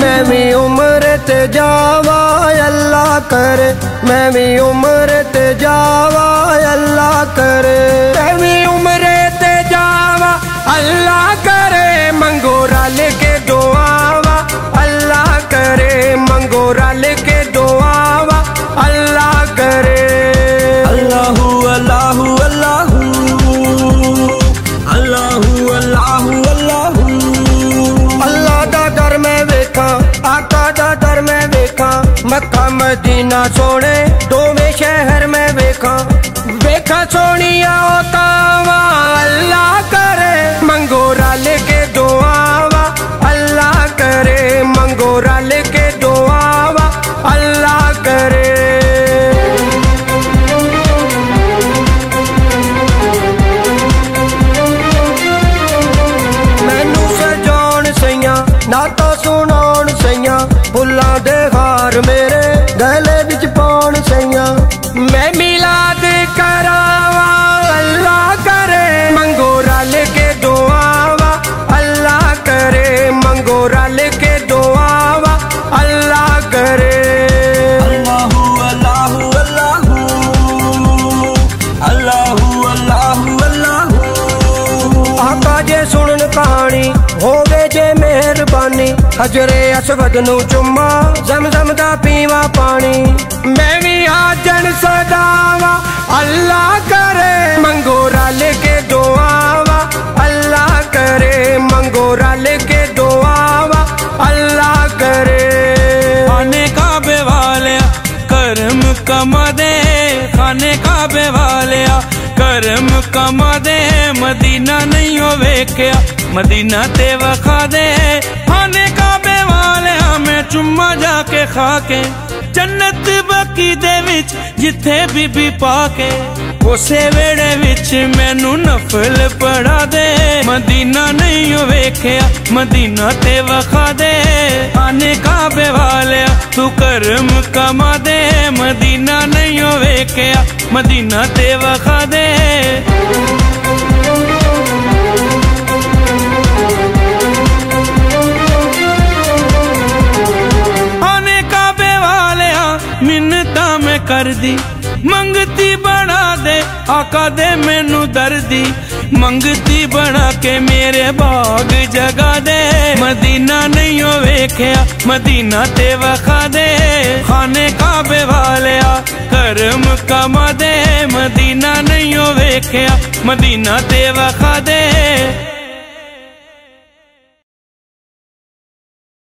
मैं भी उम्र ते जावा अल्लाह करे, मैं भी उम्र ते जावा अल्लाह करे, मैं भी उम्र ते जावा अल्लाह करे, मंगो रल के दुआवा अल्लाह करे, मंगो रल के दुआवा अल्लाह करे। अल्लाहू अल्लाहू अल्लाहू अल्लाहू अल्लाहू अल्लाहू। अल्लाह दा दर मैं वेखा, आका दा दर मैं वेखा, मक्का मदीना सोने दोवें शहर में वेखा, वेखा सोनिया तावा अल्लाह करे, मंगो रल के दुआवा अल्लाह करे, मंगो रल के दुआवा अल्लाह करे। मैनू सजाउण सैयां नाता सुनाउण सैयां, फुल्लां दे हार मेरे गले विच पाउण सैयां, मैं मिलाद करावा अल्लाह करे, मंगो रल के दुआवा अल्लाह करे, मंगो रल के दुआवा अल्लाह करे। अल्लाहू अल्लाहू अल्लाहू अल्लाहू अल्लाहू अल्लाहू। आका जे सुनन कहानी होवे जे मेहरबानी, हजरे असवद नू चुम्मा ज़मज़म दा पीवा पानी, मैं भी आजन सदावा अल्लाह करे, मंगो रल के दुआवा अल्लाह करे, मंगो रल के दुआवा अल्लाह करे। खाने काबे वालिया करम कमा दे, खाने काबे वालिया करम कमा दे, मदीना नहीं हो वेख्या मदीना ते वखा दे, खाने काबे वालिया मैं चुम्मा जाके खा के, जन्नत बकी दे विच जिथे बीबी पाके, उसे वेड़े विच मैनू नफल पढ़ा दे, मदीना नहीं हो वेख्या मदीना ते वखा दे, आने काबे वालिया तू करम कमा दे, मदीना नहीं हो वेख्या मदीना ते वखा दे। आने काबे वालिया मिन्नता मैं कर दी, मंगती बना दे आका दे मैनू दर्दी, मंगती बना के मेरे बाग जगा दे, मदीना नहीं हो वेख्या मदीना ते वखा दे, खाने काबे वालिया करम कमा दे, मदीना नहीं हो वेख्या मदीना ते वखा दे।